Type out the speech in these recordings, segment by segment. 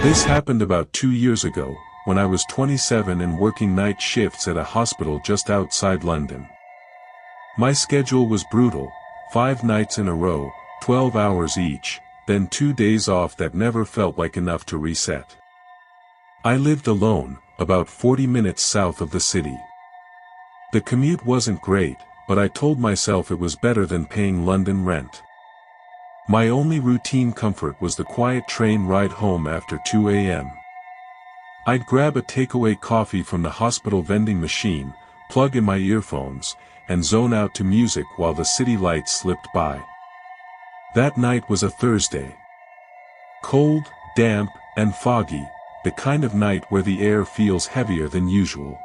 This happened about 2 years ago, when I was 27 and working night shifts at a hospital just outside London. My schedule was brutal, 5 nights in a row, 12 hours each, then 2 days off that never felt like enough to reset. I lived alone, about 40 minutes south of the city. The commute wasn't great, but I told myself it was better than paying London rent. My only routine comfort was the quiet train ride home after 2 a.m. I'd grab a takeaway coffee from the hospital vending machine, plug in my earphones, and zone out to music while the city lights slipped by. That night was a Thursday. Cold, damp, and foggy, the kind of night where the air feels heavier than usual.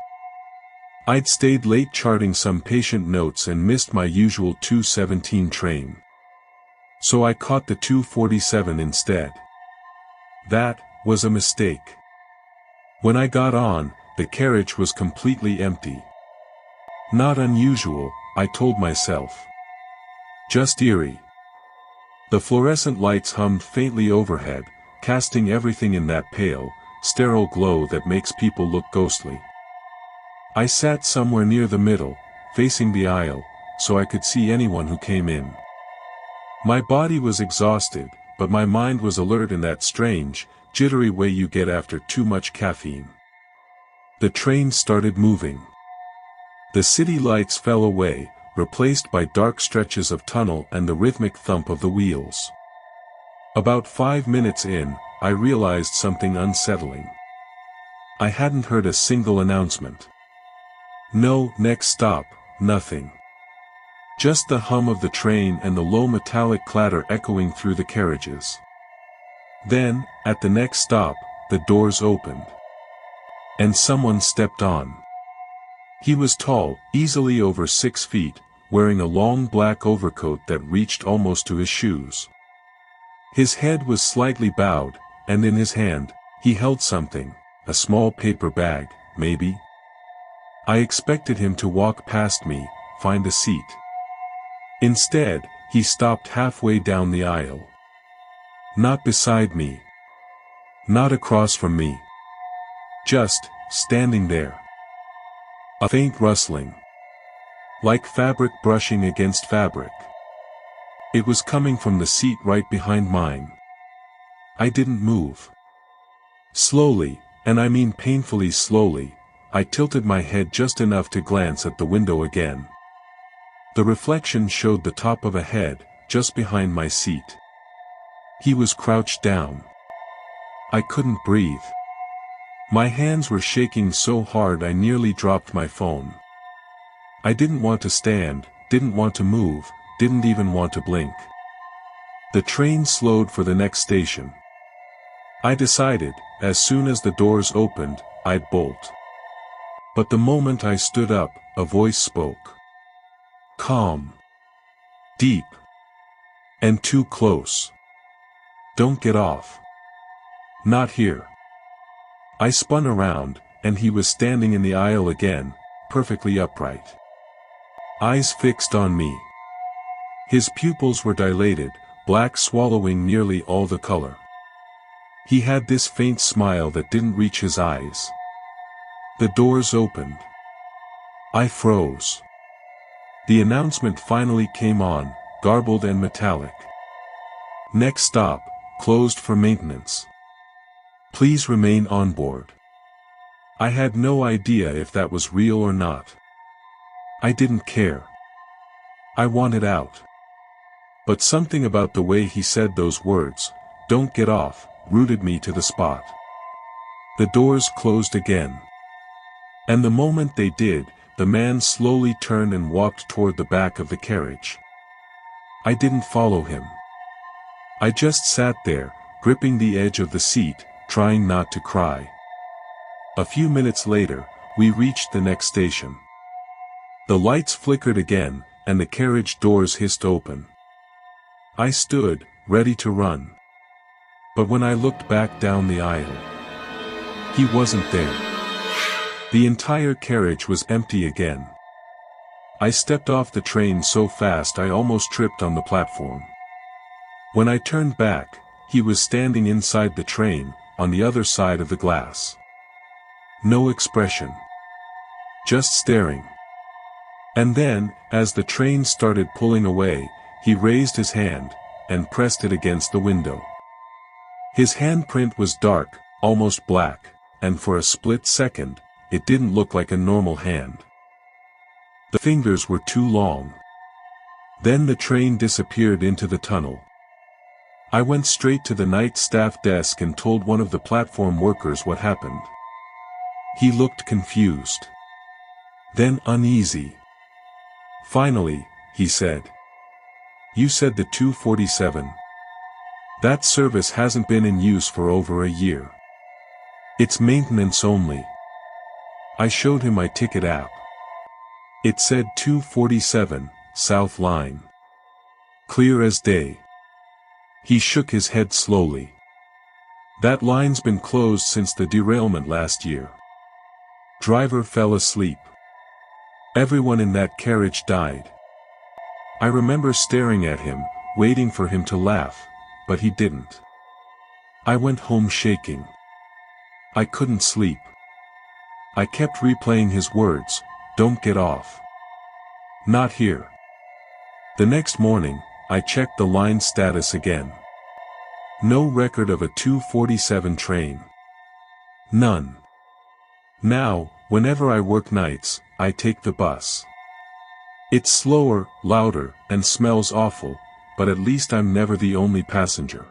I'd stayed late charting some patient notes and missed my usual 2:17 train. So I caught the 2:47 instead. That was a mistake. When I got on, the carriage was completely empty. Not unusual, I told myself. Just eerie. The fluorescent lights hummed faintly overhead, casting everything in that pale, sterile glow that makes people look ghostly. I sat somewhere near the middle, facing the aisle, so I could see anyone who came in. My body was exhausted, but my mind was alert in that strange, jittery way you get after too much caffeine. The train started moving. The city lights fell away, replaced by dark stretches of tunnel and the rhythmic thump of the wheels. About 5 minutes in, I realized something unsettling. I hadn't heard a single announcement. No next stop, nothing. Just the hum of the train and the low metallic clatter echoing through the carriages. Then, at the next stop, the doors opened. And someone stepped on. He was tall, easily over 6 feet, wearing a long black overcoat that reached almost to his shoes. His head was slightly bowed, and in his hand, he held something, a small paper bag, maybe. I expected him to walk past me, find a seat. Instead, he stopped halfway down the aisle. Not beside me. Not across from me. Just, standing there. A faint rustling. Like fabric brushing against fabric. It was coming from the seat right behind mine. I didn't move. Slowly, and I mean painfully slowly, I tilted my head just enough to glance at the window again. The reflection showed the top of a head, just behind my seat. He was crouched down. I couldn't breathe. My hands were shaking so hard I nearly dropped my phone. I didn't want to stand, didn't want to move, didn't even want to blink. The train slowed for the next station. I decided, as soon as the doors opened, I'd bolt. But the moment I stood up, a voice spoke. Calm. Deep. And too close. Don't get off. Not here. I spun around, and he was standing in the aisle again, perfectly upright. Eyes fixed on me. His pupils were dilated, black swallowing nearly all the color. He had this faint smile that didn't reach his eyes. The doors opened. I froze. The announcement finally came on, garbled and metallic. Next stop, closed for maintenance. Please remain on board. I had no idea if that was real or not. I didn't care. I wanted out. But something about the way he said those words, "Don't get off," rooted me to the spot. The doors closed again. And the moment they did, the man slowly turned and walked toward the back of the carriage. I didn't follow him. I just sat there, gripping the edge of the seat, trying not to cry. A few minutes later, we reached the next station. The lights flickered again, and the carriage doors hissed open. I stood, ready to run. But when I looked back down the aisle, he wasn't there. The entire carriage was empty again. I stepped off the train so fast I almost tripped on the platform. When I turned back, he was standing inside the train, on the other side of the glass. No expression. Just staring. And then, as the train started pulling away, he raised his hand, and pressed it against the window. His handprint was dark, almost black, and for a split second, it didn't look like a normal hand. The fingers were too long. Then the train disappeared into the tunnel. I went straight to the night staff desk and told one of the platform workers what happened. He looked confused. Then uneasy. Finally, he said. "You said the 247. That service hasn't been in use for over a year. It's maintenance only." I showed him my ticket app. It said 247, South Line. Clear as day. He shook his head slowly. "That line's been closed since the derailment last year. Driver fell asleep. Everyone in that carriage died." I remember staring at him, waiting for him to laugh, but he didn't. I went home shaking. I couldn't sleep. I kept replaying his words, "Don't get off. Not here." The next morning, I checked the line status again. No record of a 247 train. None. Now, whenever I work nights, I take the bus. It's slower, louder, and smells awful, but at least I'm never the only passenger.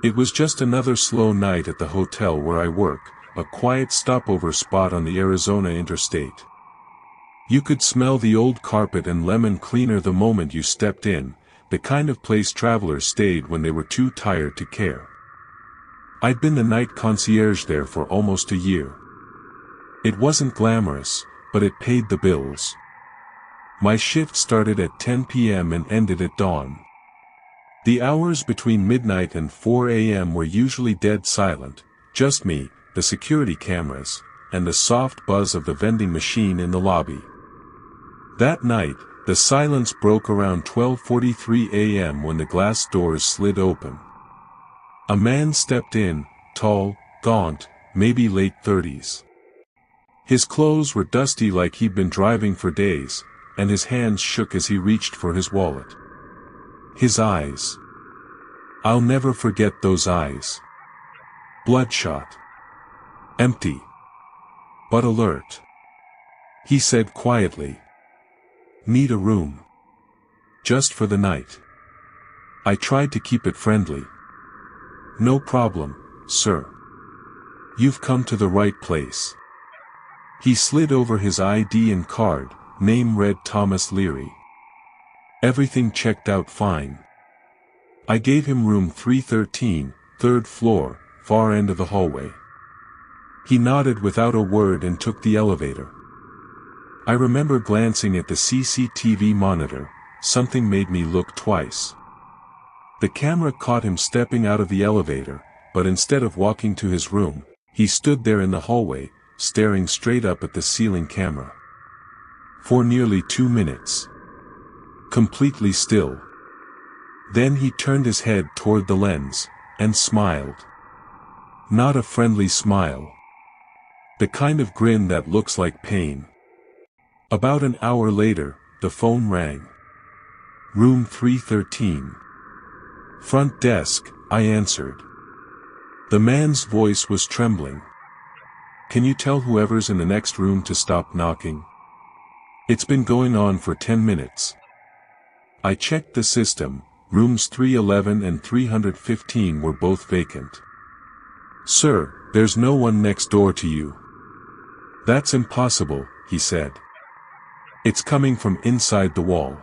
It was just another slow night at the hotel where I work, a quiet stopover spot on the Arizona interstate. You could smell the old carpet and lemon cleaner the moment you stepped in, the kind of place travelers stayed when they were too tired to care. I'd been the night concierge there for almost a year. It wasn't glamorous, but it paid the bills. My shift started at 10 p.m. and ended at dawn. The hours between midnight and 4 a.m. were usually dead silent, just me, the security cameras, and the soft buzz of the vending machine in the lobby. That night, the silence broke around 12:43 a.m. when the glass doors slid open. A man stepped in, tall, gaunt, maybe late 30s. His clothes were dusty like he'd been driving for days, and his hands shook as he reached for his wallet. His eyes. I'll never forget those eyes. Bloodshot. Empty. But alert. He said quietly. "Need a room. Just for the night." I tried to keep it friendly. "No problem, sir. You've come to the right place." He slid over his ID and card, name read Thomas Leary. Everything checked out fine. I gave him room 313, third floor, far end of the hallway. He nodded without a word and took the elevator. I remember glancing at the CCTV monitor, something made me look twice. The camera caught him stepping out of the elevator, but instead of walking to his room, he stood there in the hallway, staring straight up at the ceiling camera. For nearly 2 minutes. Completely still. Then he turned his head toward the lens, and smiled. Not a friendly smile. The kind of grin that looks like pain. About an hour later, the phone rang. Room 313. Front desk, I answered. The man's voice was trembling. "Can you tell whoever's in the next room to stop knocking? It's been going on for 10 minutes. I checked the system, rooms 311 and 315 were both vacant. "Sir, there's no one next door to you." "That's impossible," he said. "It's coming from inside the wall."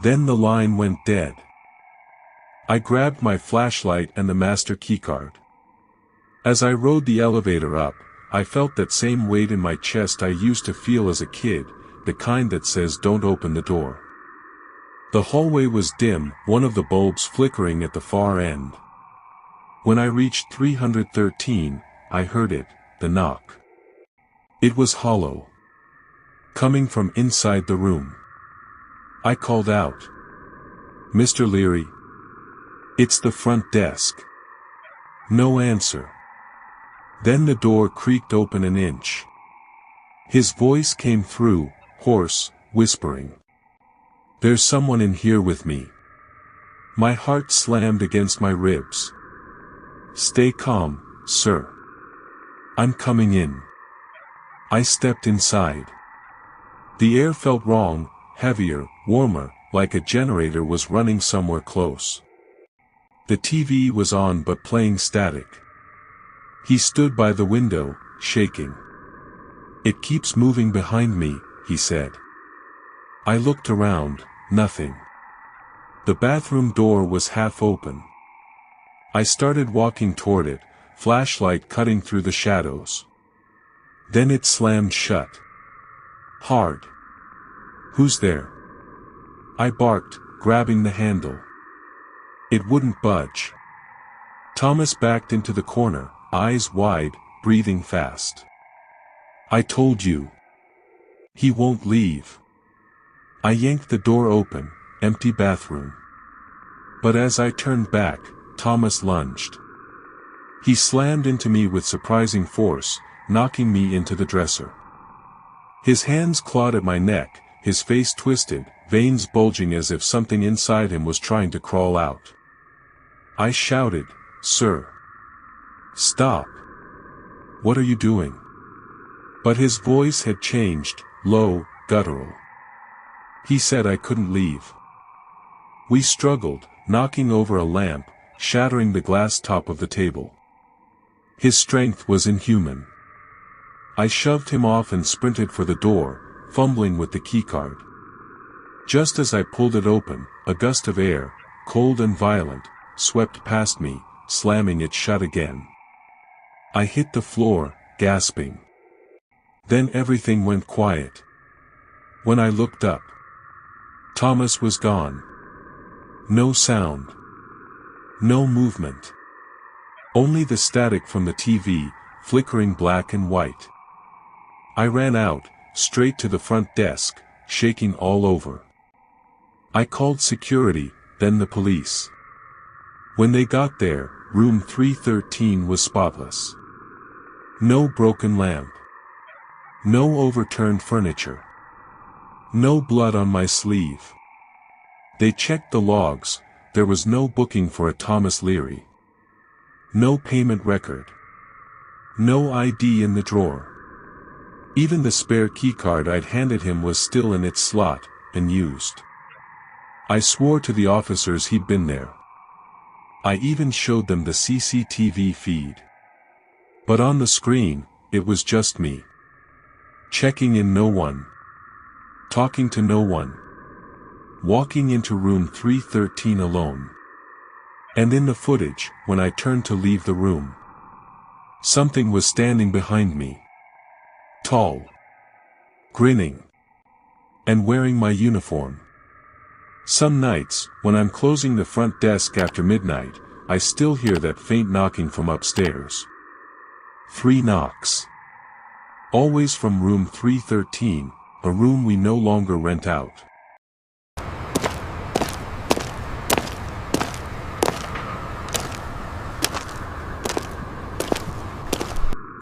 Then the line went dead. I grabbed my flashlight and the master keycard. As I rode the elevator up, I felt that same weight in my chest I used to feel as a kid, the kind that says don't open the door. The hallway was dim, one of the bulbs flickering at the far end. When I reached 313, I heard it, the knock. It was hollow. coming from inside the room. I called out, "Mr. Leary?" "It's the front desk." No answer. Then the door creaked open an inch. His voice came through, hoarse, whispering, "There's someone in here with me." My heart slammed against my ribs. "Stay calm, sir. I'm coming in." I stepped inside. The air felt wrong, heavier, warmer, like a generator was running somewhere close. The TV was on but playing static. He stood by the window, shaking. "It keeps moving behind me," he said. I looked around, nothing. The bathroom door was half open. I started walking toward it, flashlight cutting through the shadows. Then it slammed shut. Hard. "Who's there?" I barked, grabbing the handle. It wouldn't budge. Thomas backed into the corner, eyes wide, breathing fast. "I told you. He won't leave." I yanked the door open, empty bathroom. But as I turned back, Thomas lunged. He slammed into me with surprising force, knocking me into the dresser. His hands clawed at my neck, his face twisted, veins bulging as if something inside him was trying to crawl out. I shouted, "Sir! Stop! What are you doing?" But his voice had changed, low, guttural. He said I couldn't leave. We struggled, knocking over a lamp, shattering the glass top of the table. His strength was inhuman. I shoved him off and sprinted for the door, fumbling with the keycard. Just as I pulled it open, a gust of air, cold and violent, swept past me, slamming it shut again. I hit the floor, gasping. Then everything went quiet. When I looked up, Thomas was gone. No sound. No movement. Only the static from the TV, flickering black and white. I ran out, straight to the front desk, shaking all over. I called security, then the police. When they got there, room 313 was spotless. No broken lamp. No overturned furniture. No blood on my sleeve. They checked the logs, there was no booking for a Thomas Leary. No payment record. No ID in the drawer. Even the spare keycard I'd handed him was still in its slot, unused. I swore to the officers he'd been there. I even showed them the CCTV feed. But on the screen, it was just me. Checking in no one. Talking to no one. Walking into room 313 alone. And in the footage, when I turned to leave the room, something was standing behind me. Tall. Grinning. And wearing my uniform. Some nights, when I'm closing the front desk after midnight, I still hear that faint knocking from upstairs. 3 knocks. Always from room 313, a room we no longer rent out.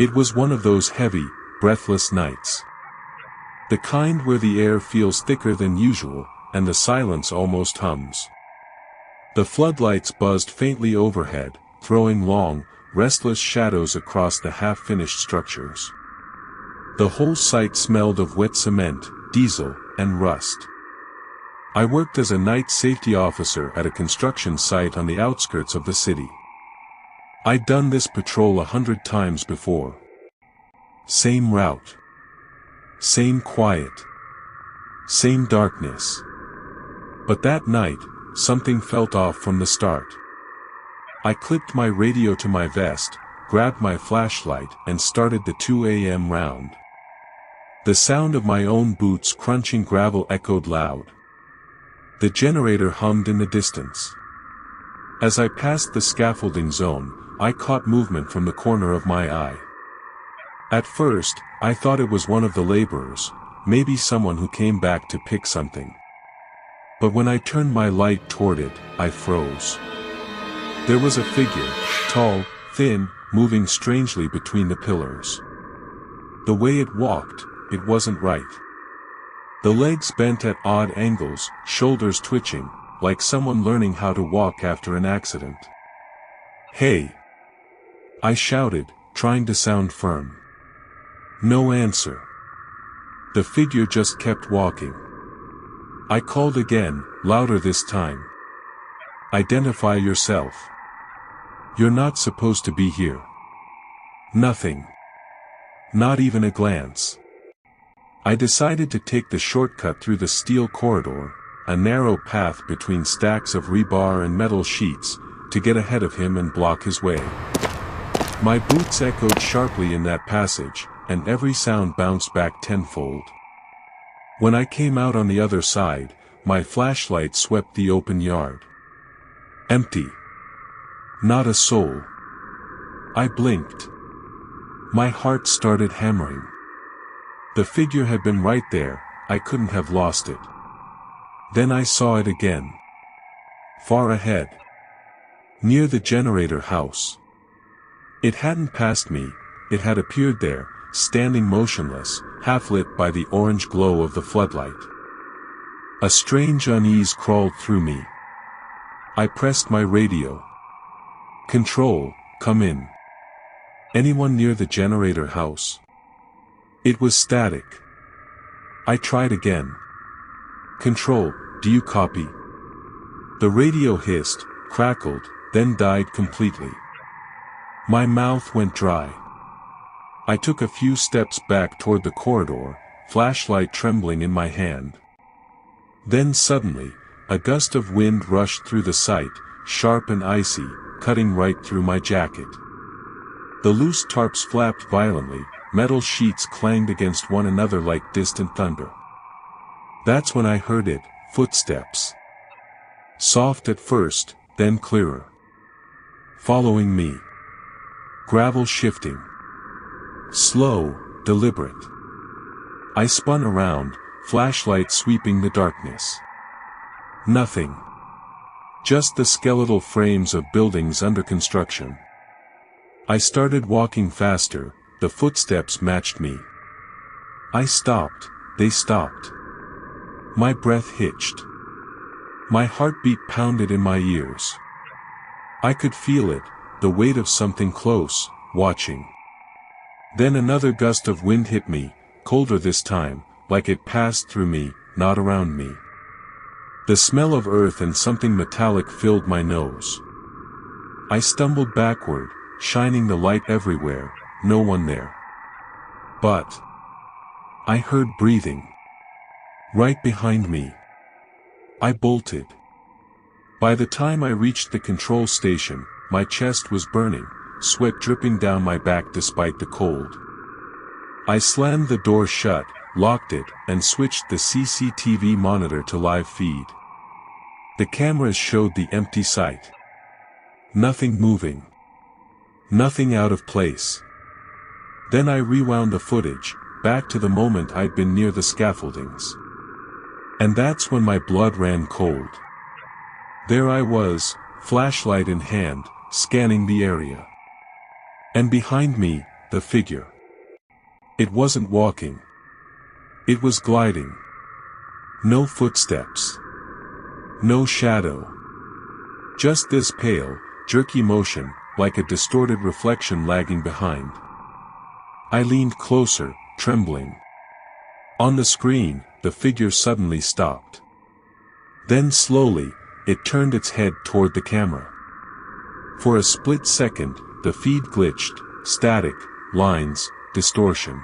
It was one of those heavy, breathless nights. The kind where the air feels thicker than usual, and the silence almost hums. The floodlights buzzed faintly overhead, throwing long, restless shadows across the half-finished structures. The whole site smelled of wet cement, diesel, and rust. I worked as a night safety officer at a construction site on the outskirts of the city. I'd done this patrol 100 times before. Same route. Same quiet. Same darkness. But that night, something felt off from the start. I clipped my radio to my vest, grabbed my flashlight, and started the 2 a.m. round. The sound of my own boots crunching gravel echoed loud. The generator hummed in the distance. As I passed the scaffolding zone, I caught movement from the corner of my eye. At first, I thought it was one of the laborers, maybe someone who came back to pick something. But when I turned my light toward it, I froze. There was a figure, tall, thin, moving strangely between the pillars. The way it walked, it wasn't right. The legs bent at odd angles, shoulders twitching, like someone learning how to walk after an accident. "Hey!" I shouted, trying to sound firm. No answer. The figure just kept walking. I called again, louder this time. "Identify yourself. You're not supposed to be here." Nothing. Not even a glance. I decided to take the shortcut through the steel corridor, a narrow path between stacks of rebar and metal sheets, to get ahead of him and block his way. My boots echoed sharply in that passage, and every sound bounced back tenfold. When I came out on the other side, my flashlight swept the open yard. Empty. Not a soul. I blinked. My heart started hammering. The figure had been right there, I couldn't have lost it. Then I saw it again. Far ahead. Near the generator house. It hadn't passed me, it had appeared there, standing motionless, half-lit by the orange glow of the floodlight. A strange unease crawled through me. I pressed my radio. "Control, come in. Anyone near the generator house?" It was static. I tried again. "Control, do you copy?" The radio hissed, crackled, then died completely. My mouth went dry. I took a few steps back toward the corridor, flashlight trembling in my hand. Then suddenly, a gust of wind rushed through the site, sharp and icy, cutting right through my jacket. The loose tarps flapped violently, metal sheets clanged against one another like distant thunder. That's when I heard it, footsteps. Soft at first, then clearer. Following me. Gravel shifting. Slow, deliberate. I spun around, flashlight sweeping the darkness. Nothing. Just the skeletal frames of buildings under construction. I started walking faster, the footsteps matched me. I stopped, they stopped. My breath hitched. My heartbeat pounded in my ears. I could feel it, the weight of something close, watching. Then another gust of wind hit me, colder this time, like it passed through me, not around me. The smell of earth and something metallic filled my nose. I stumbled backward, shining the light everywhere, no one there. But I heard breathing. Right behind me. I bolted. By the time I reached the control station, my chest was burning, sweat dripping down my back despite the cold. I slammed the door shut, locked it, and switched the CCTV monitor to live feed. The cameras showed the empty site. Nothing moving. Nothing out of place. Then I rewound the footage, back to the moment I'd been near the scaffoldings. And that's when my blood ran cold. There I was, flashlight in hand, scanning the area. And behind me, the figure. It wasn't walking. It was gliding. No footsteps. No shadow. Just this pale, jerky motion, like a distorted reflection lagging behind. I leaned closer, trembling. On the screen, the figure suddenly stopped. Then slowly, it turned its head toward the camera. For a split second, the feed glitched, static, lines, distortion.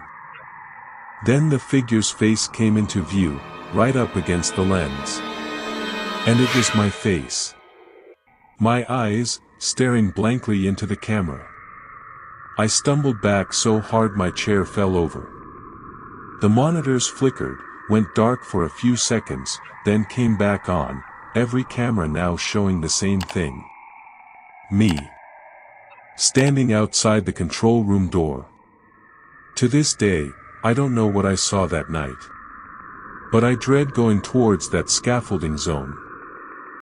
Then the figure's face came into view, right up against the lens. And it was my face. My eyes, staring blankly into the camera. I stumbled back so hard my chair fell over. The monitors flickered, went dark for a few seconds, then came back on, every camera now showing the same thing. Me. Standing outside the control room door. To this day, I don't know what I saw that night. But I dread going towards that scaffolding zone.